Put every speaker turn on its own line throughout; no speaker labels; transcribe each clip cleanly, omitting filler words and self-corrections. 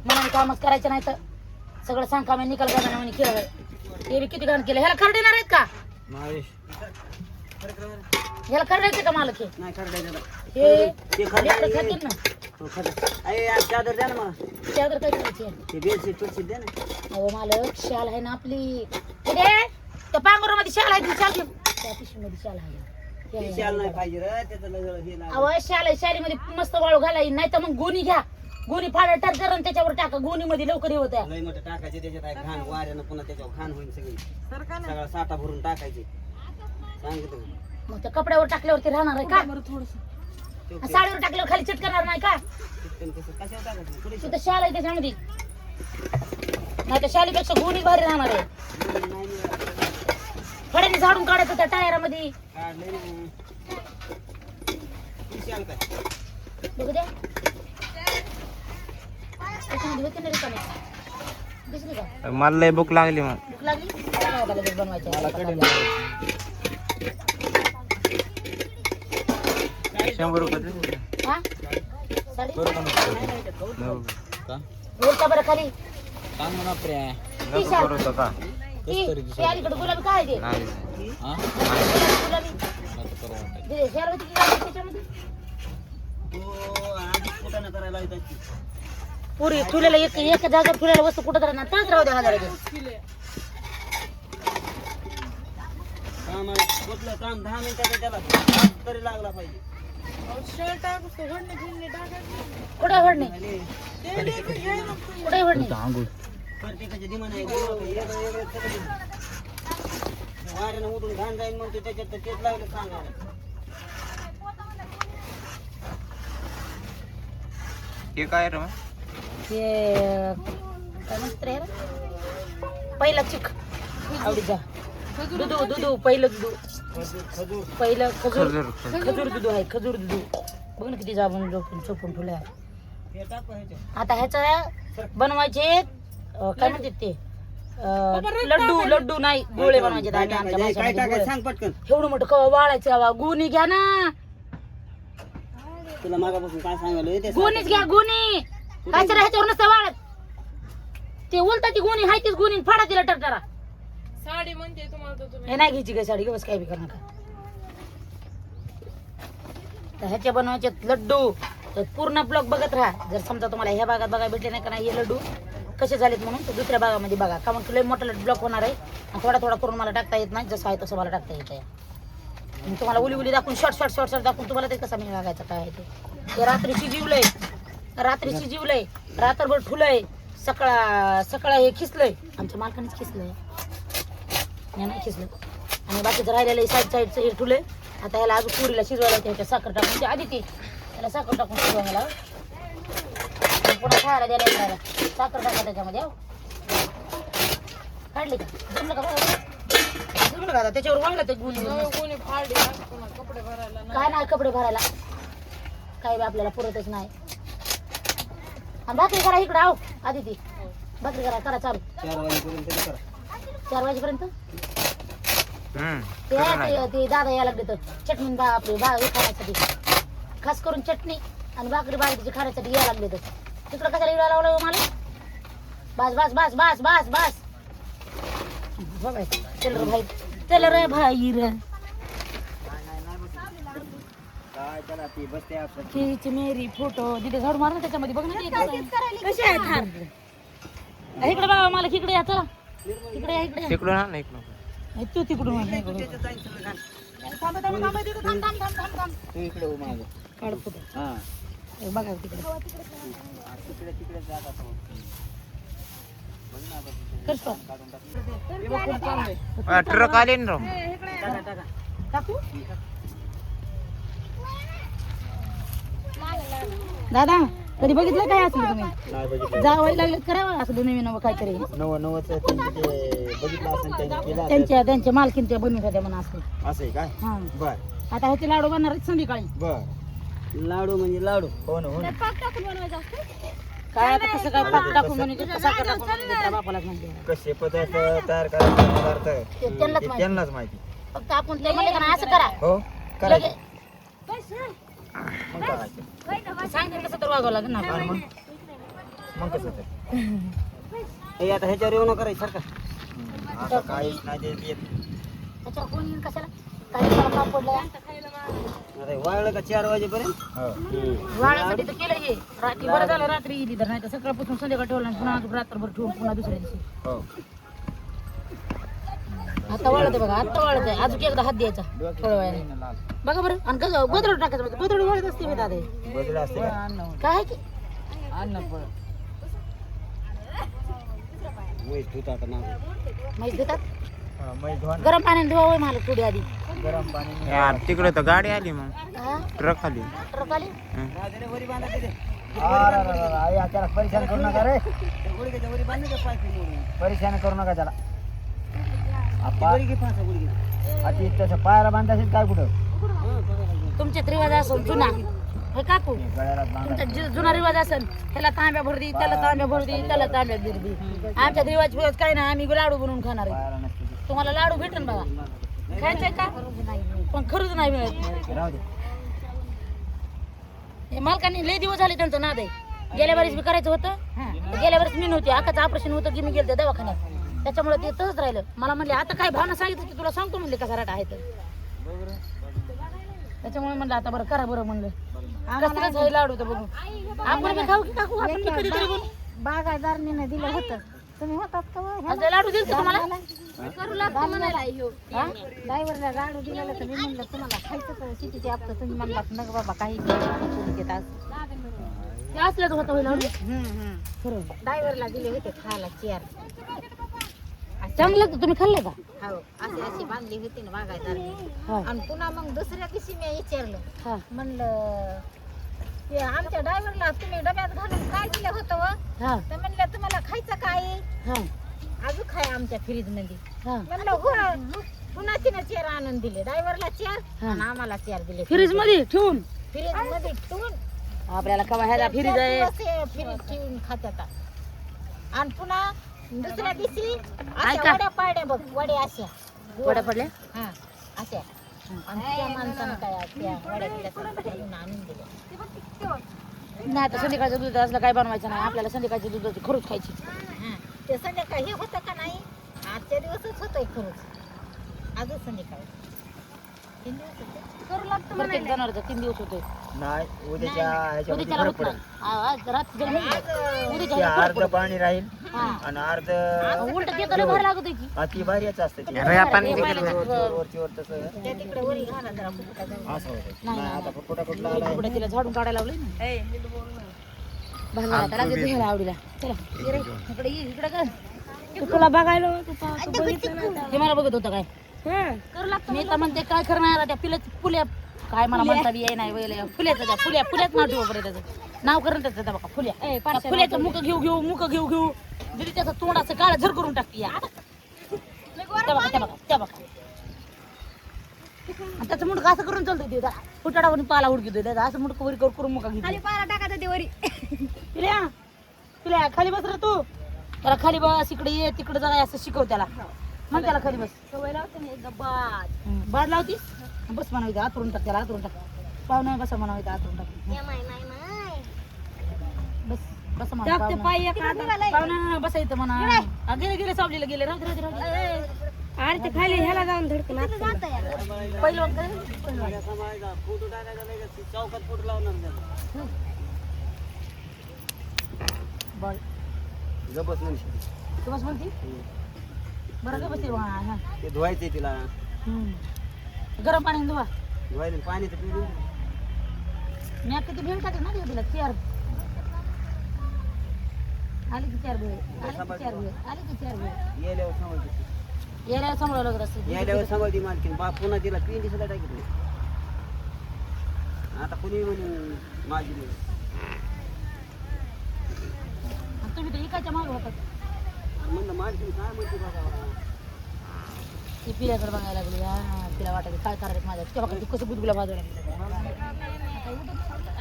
मनाने कामच करायचं नाही तर सगळं सांग कामे निकाल करायला म्हणे केलं ते बी किती घाण केलं. ह्याला खरड येणार आहेत का? ह्याला खरडायचं का मालक?
नाही खरडायचं
हे
ते
लेकरं खातील ना.
चादर द्या ना मला.
चादर काय करायची?
ते बेडशीट बेडशीट द्या ना.
अहो मालक शाल आहे ना आपली. हे दे त्या पांघरुणामध्ये शाल आहे ती शाल घे. त्या पिशवीमध्ये शाल आहे.
ते शाल नाही पाहिजे रे त्याचं हे लागलं.
अहो शाल आहे शालीमध्ये मस्त वाळू घालाय नाही तर मग गोणी घ्या. गोणी फाडा टाक आणि त्याच्यावर टाका. गोणीमध्ये लवकर हे होतं.
लय मोठं टाकायचे त्याच्यात आहे घाण वाऱ्यानं पुन्हा त्याच्यावर घाण होईल सगळी. सगळा साठा भरून टाकायचे सांगितलं.
मग त्या कपड्यावर टाकल्यावरती राहणार आहे का? साडीवर टाकल्यावर खाली चिटकणार नाही का?
कशावर टाकायचं
तिथं शाल आहे त्याच्यामध्ये. नाही तर शालीपेक्षा गोणी भारी राहणार आहे. फड्याने झाडून काढायचं त्या टायरामध्ये.
काढले शाल काय
बघू द्या त्याच्यामध्ये होते ना रिकामे. दिसली का?
मला लय भूक लागली मग.
भूक लागली? काय बघा लगेच बनवायचं.
100 रुपये.
हा? साडी?
नको
बोलता बरं खाली.
नको करू तो का?
ती अलीकडे गुलाबी काय आहे ते?
नाही
गुलाबी दे, शाल होती की काय त्याच्यामध्ये?
तो आधी कुठं करायला येतात की.
पुरी ठुलेला एका जागा ठुलेला वस्तू कुठं तर ताच राहू द्या हजाराचे.
काम आहे कुठलं काम 10 मिनिटाचं त्याला तास तरी लागला पाहिजे.
कुठे हडणे? कुठे हडणे?
प्रत्येकाचे दिमान आहे वाऱ्यानं उडून घाण जाईल म्हणतो त्याच्यात तर तेच लागलं सांगायला.
हे काय रे मग?
ते काय म्हणतात रे? पहिला चिक आवडीचा दुधू दुधू पहिलं दुधू पहिलं खजूर खजूर दुधू आहे. खजूर दुधू बघ ना किती जाबून झोपून चोपून ठेवल्या.
हे टाक ह्याच्यात.
आता ह्याचा बनवायचे काय म्हणतात ते लड्डू. लड्डू नाही गोळे बनवायचे. आम्ही आमच्या
काय
भाषेमध्ये
टाकायचं
गोळे.
सांग पटकन.
एवढं मोठं कवा वाळायचं बाबा. गुणी घ्या ना.
तुला मागापासून काय सांगायला ते
गुणीच घ्या गुणी. काय तर ह्याच्यावर नसतं वाळत. ते उलटा ती गुणी हाय तीच गुणी फाडा तिला टरटरा.
साडी म्हणते तुम्हाला तर
हे नाही घ्यायची काय साडी बस काय बी करणार. तर ह्याच्या बनवायचे लड्डू तर पूर्ण ब्लॉग बघत राहा. जर समजा तुम्हाला ह्या भागात बघायला भेटले नाही का नाही हे लड्डू कसे झालेत म्हणून तर दुसऱ्या भागामध्ये बघा. का मग तुला मोठा ब्लॉग होणार आहे आणि थोडा थोडा करून मला टाकता येत नाही. जसं आहे तसं मला टाकता येत आहे. तुम्हाला उली उली दाखवून शॉर्ट शॉर्ट शॉर्ट शॉर्ट दाखवून तुम्हाला ते कसा मी लागायचं काय आहे ते रात्रीची जीवलंय. रात्रीची जीवलंय रात्रभर ठुलंय. सकाळ हे खिसलंय. आमच्या मालकानेच खिसलंय. हे नाही खिसलं आणि बाकीचं राहिलेलं साईडचं हे ठुलंय. आता ह्याला अजून पुरीला शिजवायला ह्याच्यात साखर टाकून ते आधी ते त्याला साखर टाकून शिजवायला पुन्हा खायला द्यायला खायला साखर टाका त्याच्यामध्ये. काढले का जमलं का बघा जमलं का आता त्याच्यावर वाढलं ते गुण
कोणी फाडली पुन्हा कपडे भरायला
काय नाही कपडे भरायला काय बी आपल्याला पुरतच नाही. आणि भाकरी करा इकडं आहो आधी ती भाकरी करा चालू
4 वाजेपर्यंत ते करा.
4 वाजेपर्यंत.
करू नाही.
ते दादा यायला लागले तर चटणी आपली हे खाण्यासाठी खास करून चटणी आणि भाकरी बाजरीची खाण्यासाठी यायला लागले तर तिकडं कशाला येऊ लावलं मला. बस बस बस बस बस बस बघाय चल रे भाई चल रे भाई रे
काय त्याला ती बसते आपण
खीच मेरी फोटो तिथे झाडू मार ना त्याच्यामध्ये बघ ना कशी आहे थार. इकडे बाबा मला इकडे या चला इकडे या इकडे
तिकडून हा नाही इकडून.
तू तिकडून थांब थांब थांब थांब थांब थांब थांब थांब
तू इकडे हो मागे
काढ फोटो.
हा
बघा तिकडे
तिकडे तिकडे जात असं
करतो
ट्रक आले ना राव.
टाकू दादा कधी बघितलं काय असलं तुम्ही
नाही बघितलं.
जावं लागलं करावं असं नवीन काहीतरी
नवच बघितलं असं त्यांनी केलं
त्यांच्या मालकीनच्या बनवत होत्या म्हणून असं.
असं आहे काय
हा
बर
आता ह्याचे लाडू बनणार आहेत संध्याकाळी.
बर लाडू म्हणजे लाडू हो ना हो ना.
काय आता कसं काय पाक टाकून म्हणजे साखर टाकून म्हणजे त्या बापालाच माहिती.
कसे पदार्थ तयार करायचे पदार्थ
ते त्यांनाच
ते
माहिती.
त्यांनाच माहिती.
फक्त आपण ते म्हणले का नाही असं करा
हो करायचं
लगे
मग करायचं.
सांगितलं कसं तर वागावं लागेल ना.
आणि मग
मग कसं तर
हे आता ह्याच्यावर येऊ नका रे सारखा.
आता काहीच नाही देत येत.
त्याच्यावर कोण येईल कशाला काय त्याला काम पडलं
अरे वाळलं का 4 वाजेपर्यंत.
हो.
वाळासाठी तर केलं हे रात्री बरं झालं रात्री येईल तर नाही तर सकाळपासून संध्याकाळ ठेवलं आणि पुन्हा अजून रात्रभर ठेवून पुन्हा दुसऱ्या दिवशी
हो.
आता वाळत आहे बघा आता वाळत आहे अजून एकदा हात द्यायचा थोड्या वेळाने बघा बरं आणि कसं गोदडं टाकायचं गोदडं वाळत असते मी दादा हे.
बदल असते का?
काय आहे की
म्हैस धुत आता नाव.
म्हैस देतात
हा, मै धुवान.
गरम पाण्याने धुवावं मला थोडी आधी
गरम पाणी यार तिकडे तर गाडी आली मग
हा
ट्रक आली.
ट्रक आली
राजाने वरी बांधा तिथे.
आई त्याला परेशान करू नका रे.
त्या गुडघ्याच्या वरी बांधू का पाय मोडून.
परेशान करू नका त्याला.
ती वरी घे फासा गुडघे.
आता तसं पायाला बांधायचं काय कुठं
तुमच्यात रिवाज असेल जुना हे काकू
गळ्याला बांधा.
तुमचा जुना रिवाज असेल ह्याला तांब्या भरदी त्याला तांब्या भरदी त्याला तांब्या भरदी आमच्या रिवाज फिवाज काय नाही आम्ही लाडू बनवून खाणार आहे.
पायाला नसते
तुम्हाला लाडू भेटेल बघा खायचंय का पण खरंच नाही मिळत
राहू दे.
हे मालकांनी लय दिवस झाले त्यांचं नाद आहे गेल्या वेळेस मी करायचं होतं तर गेल्या वेळेस मी नव्हती आकाचं ऑपरेशन होतं की मी गेलते दवाखान्यात त्याच्यामुळे ते तसंच राहिलं मला म्हणले आता काय भावना सांगितलं की तुला सांगतो म्हणले कसा राटा आहे तर त्याच्यामुळे म्हणलं आता बरं करा बरं म्हणलं कसलंच आहे लाडू तर बघू आपण बी खाऊ की काकू आपण बी कधीतरी बनवू.
बागायदारने दिलं होतं तुम्ही होतात का
असं लाडू दिल तुम्हाला
करू लागतो म्हणाला ड्रायव्हरला लाडू दिलेलं तर मी म्हणलं तुम्हाला खायचं तर सिटीचे आपलं तुम्ही म्हणलात नग बाबा काही घेत आज
ते असलं होतं होईल लाडू खरं
ड्रायव्हरला दिले होते खायला चेअर
चांगलं तर तुम्ही खाल्लं का
हो असे असे बांधले होते ना बागायदारने
हा
आणि पुन्हा मग दुसऱ्या दिवशी मी विचारलं
हा
म्हणलं ते आमच्या ड्रायव्हरला तुम्ही डब्यात घालून काय दिलं होतं व?
हा
तर म्हणलं तुम्हाला खायचं काय
हा
अजून खाय आमच्या फ्रीज मध्ये
हा
म्हणलं हो पुन्हा तिने चेअर आणून दिले ड्रायव्हरला चेअर
हा.
आणि आम्हाला चेअर दिले
फ्रीज मध्ये ठेवून
फ्रीज मध्ये ठेवून
आपल्याला कवा ह्याला फ्रीज आहे
फ्रीज ठेवून खात्यात आणि पुन्हा दुसऱ्या दिवशी
ऐका.
अशा वड्या पाड्या बघ वड्या अशा
वड्या पडल्या
हा अशा आणि त्या माणसानं काय त्या वड्या दिल्या आणून दिल्या
नाही तर संध्याकाळचं दूध असलं काय बनवायचं नाही आपल्याला संध्याकाळच्या दुधाची खरूच खायची
हा ते संध्याकाळ हे होतं का नाही आजच्या दिवसच होतंय खरंच आजच संध्याकाळ 3 दिवस होते करू लागतं
प्रत्येक जनावरचा 3 दिवस होतोय
नाही उद्याच्या ह्याच्यामध्ये
उद्याच्याला
फरक
होत
पडेल.
नाही आज रात्री जर म्हणलं,
ते
उद्याच्याला फरक
अर्ध पाणी राहील
हा.
आणि अर्ध
उलट ते तर भार लागत की
अति भारीच असतं ते. वरची वर तसं
त्या तिकडे वरी घाला जरा फुटका जाऊ
असं होतं. नाही आता कुठं कुठला आलाय
कुठे तिला झाडून काढायला लावले ना भांगला आता लागेल धुवायला आवडीला चला ये रे, इकडे ये इकडे कर तुला बघायला हे मला बघत होतं काय करू लागतं मी तर म्हणते काय खरं नाही आता त्या फुल्या काय मला म्हणता बी येई नाही वयला फुल्याचं त्या फुल्याच नाव ठेवा बरं त्याचं नाव करून त्याचं त्या बघा फुल्या फुल्याचं मुख घेऊ दिली त्याचं तोंड असं काळं झर करून टाकते या त्या बघा आणि त्याचं मुंडक असं करून चालतो ते फुटाडावरून पाला उडकितोय त्याचा असं मुंडक वरी करून मुका घेतो
पाला टाका ते वरी
पिल्या खाली बस रे तू त्याला खाली बस इकडे ये तिकडे जा असं शिकव त्याला मग त्याला खाली बस
सवय लावते ना एकदा
बाद लावतीस बस म्हणावं आतरून टाक त्याला आतरून टाक पाहुणा बसा म्हणावं आतरून टाक बस बस पाहुणा बसायचं म्हणा गेले सावलीला गेले राहू दे
अरे ते खाली ह्याला जाऊन धडकून
पहिलं
फोटो टाकायचा नाही का? चौकात फोटो लावणार त्याला.
बॉल
गबस नाही
तू बस म्हणती बरं का बसते हा
ते धुवायचंय तिला.
गरम पाणी धुवा
धुवायला पाणी तर पिऊ.
मी आता किती भेळ टाकलं ना तिला 4 आली की 4 भेळ आली की 4 भेळ
यायल्यावर सांभाळते.
यायला सांभाळावं लागत असते
यायल्यावर सांभाळते मालकीन. बा पुन्हा तिला पिंडी सुद्धा टाकितली. आता कुणी म्हणून माझी नाही.
तुम्ही तर इकायच्या मागं होतात
म्हणलं मालकीन काय म्हणते बाबा.
ती पिल्याकडे बघायला लागली हा तिला वाटत काय करायचं माझ्या तेव्हा बघा ती कसं बुदबुला बाजूला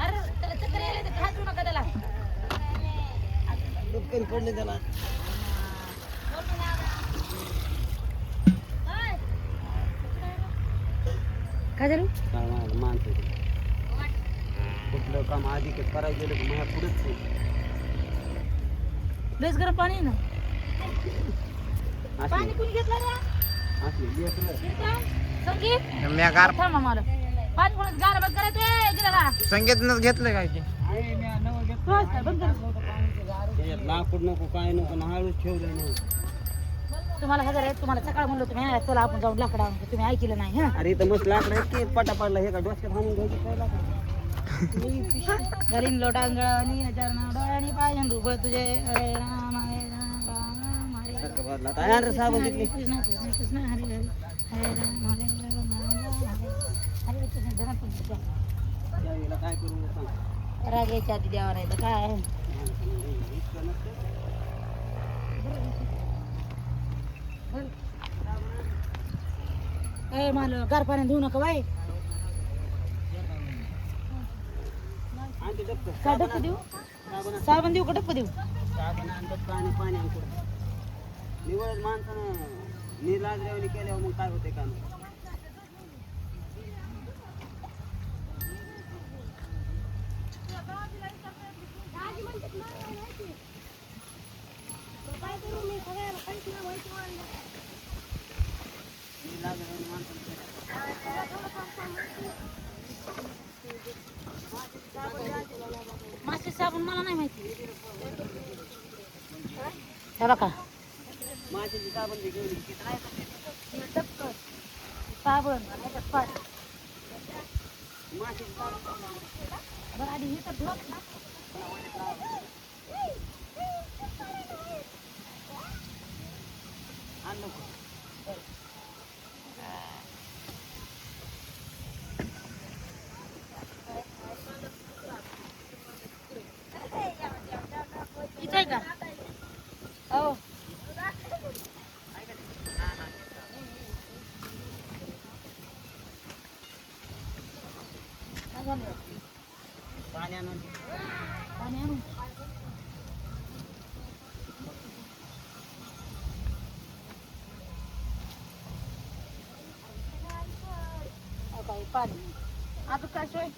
अरे त्याला चक्कर यायला तर खाजू नका त्याला
डुक्कन पडले त्याला.
काय झालं
काय म्हणाला माणसं ते. कुठलं काम आधी करायला गेलं की माझ्या पुढेच
लयच गरम पाणी आहे ना. पाणी
असली
कुणी घेतलं रे?
असली लेकरं.
संगीत
मी गार
थांबा मला पाणी कोणाच गार बंद करायचं गिराला
संगीतनंच घेतलं काय ते
बंद कर.
त्याच्यात लाकूड नको काय नको ना हळूच ठेवलं नाही.
तुम्हाला हजार आहे तुम्हाला सकाळ म्हणलं तुम्ही "हा, चला आपण जाऊन लाकडा आणू." तुम्ही ऐकलं नाही हा
अरे इथं मस्त लाकडं आहेत की पटा पडला हे का डोसक्यात हाणून घ्यायची काय लाकडं?
घरीन लोटांगणी चरणा डोळ्यानी पायन रूप तुझे हरे राम हरे
सारखं भरला काय आणलं साबण तिथली?
कृष्ण कृष्ण कृष्ण हरे हरे हरे राम हरे राम राम राम हरे हरे कृष्ण जरा पण तुझ्या
त्यावेळेला काय करू सांग.
राग यायच्या आधी द्यावा नाही तर काय
इतकं नसतं.
ए मला गार पाण्यात धुवू नका बाई
आणि ते डबकं.
काय डप्प देऊ
साबण
साबण देऊ का डप्प देऊ
साबण आणि डबकं आणि पाणी आणि पुढं. निवड माणसानं निलाजरेवणी केल्यावर मग काय होते का निलाजरेवणी माणसानं केल्यावर.
मासे साबण मला नाही माहिती हे बघा
माशाची साबण बी घेऊन ये. तिथं नाही का?
हे डबकं, साबण आणि ह्याच्यात पाणी.
माशाची साबण
बरं आधी हे तर धुवा.
आण नको.
इथं आहे का हो काय झालं?
पाणी आणून
पाणी आणू हो काय पाणी आता काय सोय